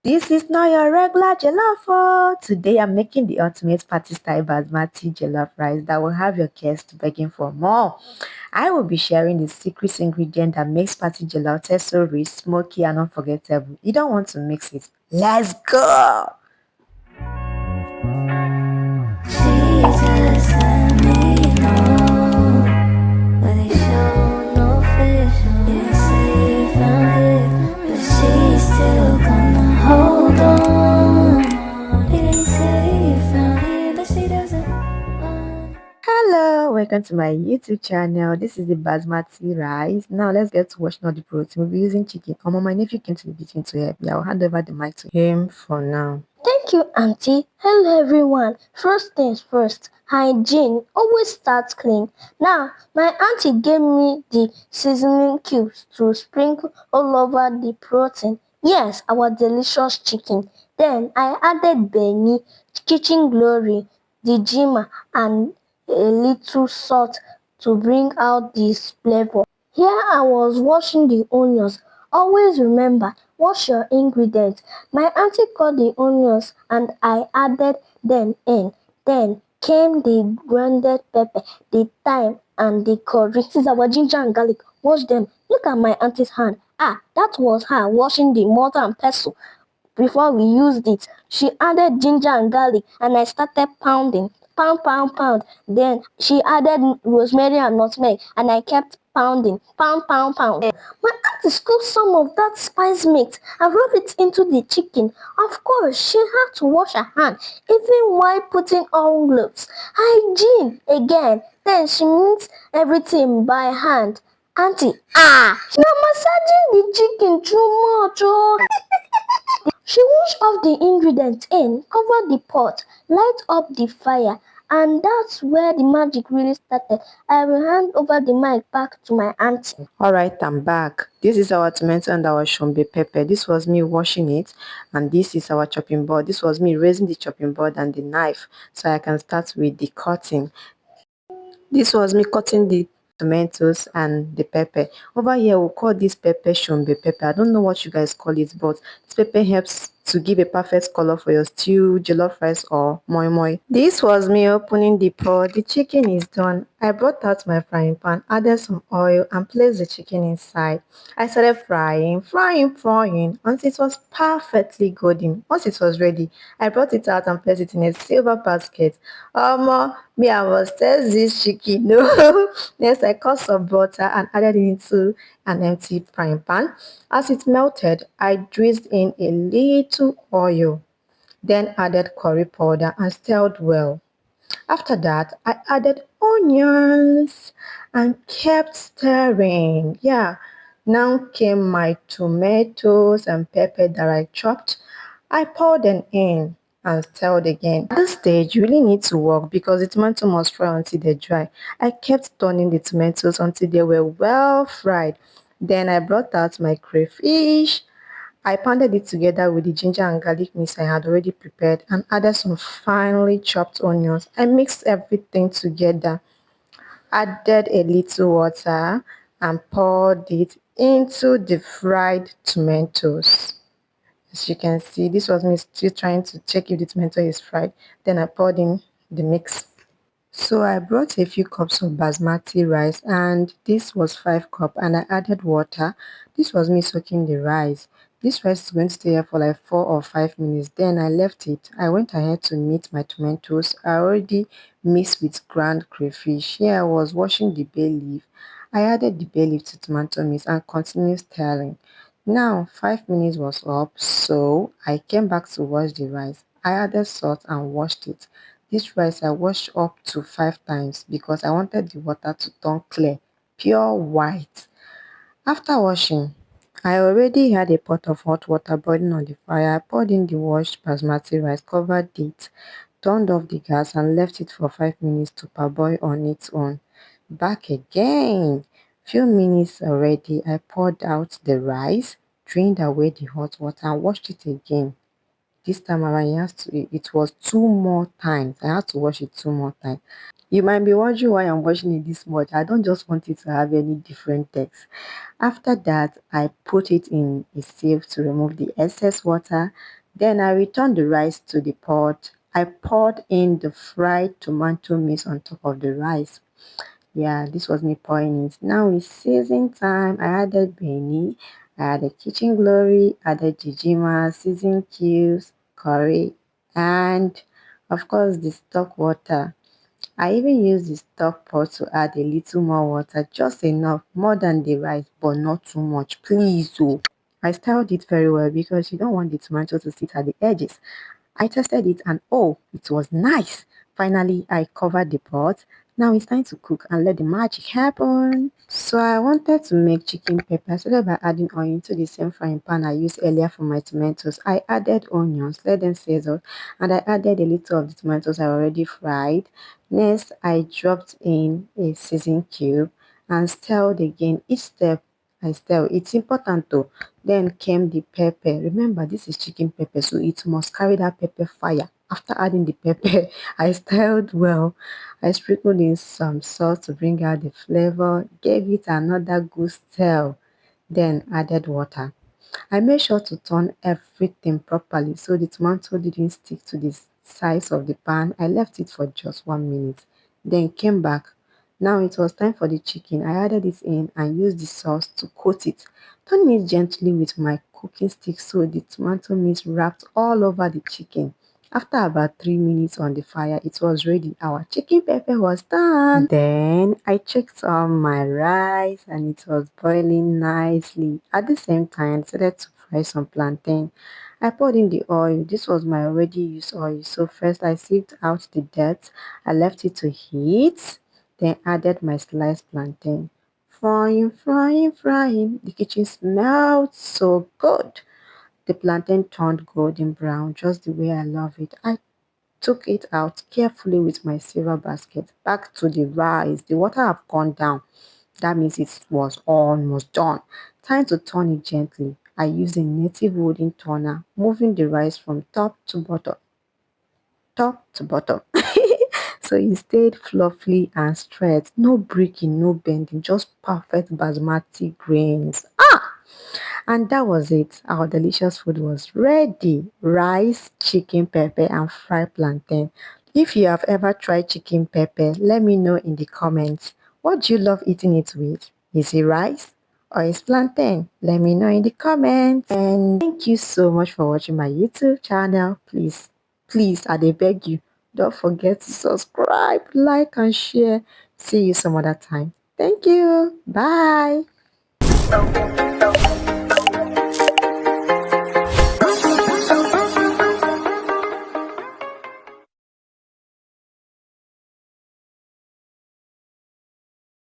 This is not your regular jollof. Oh. Today I'm making the ultimate party style basmati jollof rice that will have your guests begging for more. I will be sharing the secret ingredient that makes party jollof taste so rich, smoky and unforgettable. You don't want to mix it. Let's go! Jesus, let me know. But they show no fish. They say you found it, but she's still gonna hold on. They say you found it, but she doesn't want. Hello, welcome to my YouTube channel. This is the basmati rice. Now let's get to watching all the protein. We'll be using chicken. My nephew came to the kitchen to help me. I'll hand over the mic to him for now. Thank you, Auntie. Hello, everyone. First things first, hygiene always starts clean. Now, my auntie gave me the seasoning cubes to sprinkle all over the protein. Yes, our delicious chicken. Then I added Benny, kitchen glory, De-gyma, and a little salt to bring out this flavor. Here I was washing the onions. Always remember, wash your ingredients. My auntie cut the onions and I added them in. Then came the grounded pepper, the thyme and the curry. This is our ginger and garlic. Wash them. Look at my auntie's hand. Ah, that was her washing the mortar and pestle. Before we used it, she added ginger and garlic and I started pounding. Pound, pound, pound. Then she added rosemary and nutmeg and I kept pounding. Pound, pound, pound. My auntie scooped some of that spice mix and rubbed it into the chicken. Of course, she had to wash her hand, even while putting on gloves. Hygiene again. Then she mixed everything by hand. Auntie, you're massaging the chicken too much. Oh. She washed off the ingredients in, covered the pot, light up the fire, and that's where the magic really started. I will hand over the mic back to my auntie. Alright, I'm back. This is our tomato and our shombe pepper. This was me washing it, and this is our chopping board. This was me raising the chopping board and the knife so I can start with the cutting. This was me cutting the tomatoes and the pepper. Over here, we'll call this pepper shombe pepper. I don't know what you guys call it, but this pepper helps to give a perfect color for your stew, jollof rice, or moi moi. This was me opening the pot. The chicken is done. I brought out my frying pan, added some oil, and placed the chicken inside. I started frying until it was perfectly golden. Once it was ready, I brought it out and placed it in a silver basket. Me, I must test this chicken. No. Next, I cut some butter and added it into an empty frying pan. As it melted, I drizzled in a little oil, then added curry powder and stirred well. After that, I added onions and kept stirring. Yeah, now came my tomatoes and pepper that I chopped. I poured them in and stirred again. At this stage, you really need to work because the tomato must fry until they dry. I kept turning the tomatoes until they were well fried. Then I brought out my crayfish. I pounded it together with the ginger and garlic mix I had already prepared and added some finely chopped onions. I mixed everything together, added a little water and poured it into the fried tomatoes. As you can see, this was me still trying to check if the tomato is fried. Then I poured in the mix. So I brought a few cups of basmati rice and this was 5 cups and I added water. This was me soaking the rice. This rice is going to stay here for like 4 or 5 minutes. Then I left it. I went ahead to meet my tomatoes. I already mixed with ground crayfish. Here I was washing the bay leaf. I added the bay leaf to tomato mix and continued stirring. Now 5 minutes was up, so I came back to wash the rice. I added salt and washed it. This rice I washed up to 5 times because I wanted the water to turn clear, pure white. After washing, I already had a pot of hot water boiling on the fire. I poured in the washed basmati rice, covered it, turned off the gas and left it for 5 minutes to parboil on its own. Back again. Few minutes already, I poured out the rice, drained away the hot water and washed it again. This time around, it was 2 more times. I had to wash it 2 more times. You might be wondering why I'm washing it this much. I don't just want it to have any different text. After that, I put it in a sieve to remove the excess water. Then I returned the rice to the pot. I poured in the fried tomato mix on top of the rice. Yeah, this was me pouring it. Now it's season time. I added Benny, I added kitchen glory, added De-gyma, season cubes, curry, and of course the stock water. I even used the stock pot to add a little more water, just enough, more than the rice, but not too much. Please, oh. I styled it very well because you don't want the tomato to sit at the edges. I tested it and oh, it was nice. Finally, I covered the pot. Now it's time to cook and let the magic happen. So I wanted to make chicken pepper. I started by adding oil to the same frying pan I used earlier for my tomatoes. I added onions, let them sizzle, and I added a little of the tomatoes I already fried. Next, I dropped in a seasoning cube and stirred again. Each step I stir. It's important though. Then came the pepper. Remember, this is chicken pepper, so it must carry that pepper fire. After adding the pepper, I stirred well. I sprinkled in some salt to bring out the flavor, gave it another good stir, then added water. I made sure to turn everything properly so the tomato didn't stick to the sides of the pan. I left it for just 1 minute, then came back. Now it was time for the chicken. I added it in and used the sauce to coat it, turning it gently with my cooking stick so the tomato mix wrapped all over the chicken. After about 3 minutes on the fire, it was ready. Our chicken pepper was done. Then I checked on my rice and it was boiling nicely. At the same time, I decided to fry some plantain. I poured in the oil. This was my already used oil. So first I sieved out the dirt. I left it to heat. Then added my sliced plantain. Frying, frying, frying. The kitchen smelled so good. The plantain turned golden brown, just the way I love it. I took it out carefully with my silver basket back to the rice. The water have gone down. That means it was almost done. Time to turn it gently. I used a native wooden turner, moving the rice from top to bottom. So it stayed fluffy and straight. No breaking, no bending, just perfect basmati grains. And that was it. Our delicious food was ready. Rice, chicken pepper, and fried plantain. If you have ever tried chicken pepper, let me know in the comments. What do you love eating it with? Is it rice or is plantain? Let me know in the comments. And thank you so much for watching my YouTube channel. Please, I dey beg you, don't forget to subscribe, like, and share. See you some other time. Thank you. Bye.